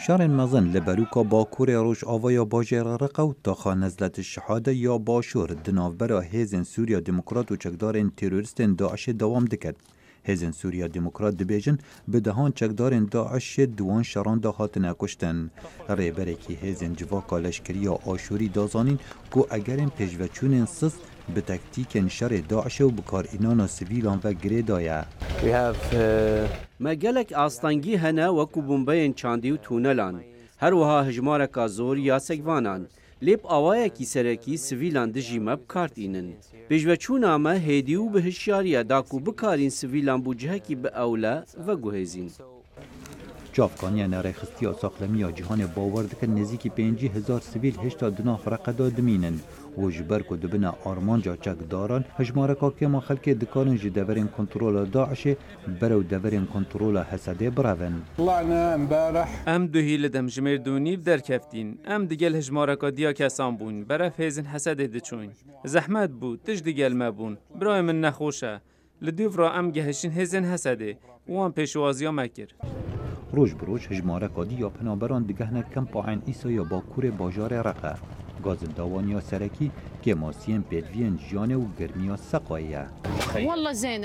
شهر مزن لبروکا باکور روش آوایا باجر رقا و تاخا نزلت الشهاده یا باشور دنافبرا هیزن سوریا دموکرات و چکدارن تروریستن داعش دوام دکد. هیزن سوریا دموکرات دبیجن به دهان چکدارن داعش دوان شران دا هاتن کشتن. ریبره که هیزن جواکا لشکری آشوری دازانین که اگرین پیشوچونن سس به تکتیک شر داعش و بکار اینانا سویلان و گریدایا. مگلک آستانگی هنه وکو بومبین چاندی و تونلان. هر وها هجمارکا زور یا سگوانان. لیب آوائه کی سرکی سویلان دجی مب کارت اینن. پیشوچون آمه هیدیو به هشیاریا داکو بکارین سویلان بوجه کی به اوله و گوهزین. جافکانیا نرخستی ساخلمی جهان باورد که نزدیکی 5000 سیویل هشتا دنا فرقه دادمینن و جبر کو دبنا آرمانجا چک داران هجمارکا که ما خلک دکارن جدورین کنترول داعش برو دورین کنترول حسده براون. طلعنا امبارح ام دوهیل دم جمردونی بدر کفتین ام دیگل هجمارکا دیا کسان بون برا فیزن حسده دچون زحمت بود تج دیگل ما بون برای من نخوشه لدیو را ام گهشین هزن حسده وان پیشوازیا مکر. روز بروز هجمارکا دیا پنابران دگهنه کم پاین ایسا یا باکور باجار رقه. گازندوانیا سرکی که ماسیم پیدوین جانه و گرمیا سقایه.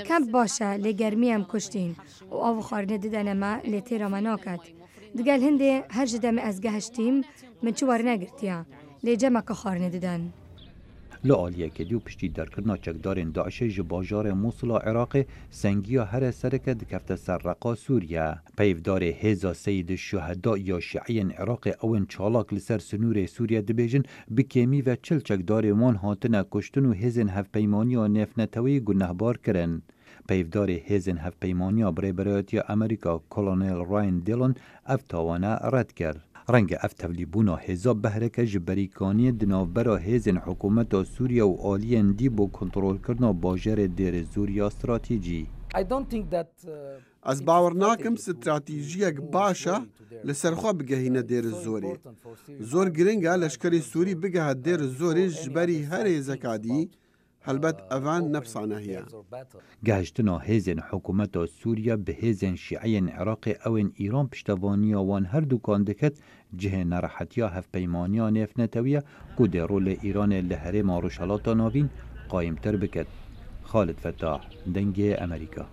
کم باشه لگرمی هم کشتین و آو خارنه دیدن ما لیتیرا مناکت. دگل هنده هر جدم از گهشتیم من چوار نگرتیا لیجمه که خارنه دیدن. لعالیه که دیو پشتی درکرنا چکدارین داعش جباجار موصل عراق سنگیا هر سرکه دکفت سرقا سوریه. پیفدار هزا سید الشهداء یا شیعین عراق اون چالاک لسر سنور سوریه دبیجن بکیمی و چل چکدار وان هاتنه کشتن و هزن هف پیمانی و نفنتوی گنهبار کرن. پیفدار هزن هف پیمانی برای برایتی امریکا کلونل راین دیلون افتاوانه رد کرد. رنگ افتولی بونا حزاب بهرک جبریکانی دنابرا هیزن حکومت سوریا و آلین دی بو کنترول کرنا باجر دیر زوریا استراتیجی. از باور ناکم استراتیجیک باشه لسرخوا بگهینه دیر زوری. زور گرنگه لشکری سوری بگه دیر زوری جبری هر زکادی هلبت اوان نفسانه هیا. گهشتنا هیزن حکومت سوریا به هیزن شیعین عراق اوین ایران پشتوانیا وان هر دوکان دکت جه نراحتیا هف پیمانیا نفنتویه که در رول ایران لحره ماروشالات ناوین قایم تر بکد. خالد فتاح دنگ امریکا.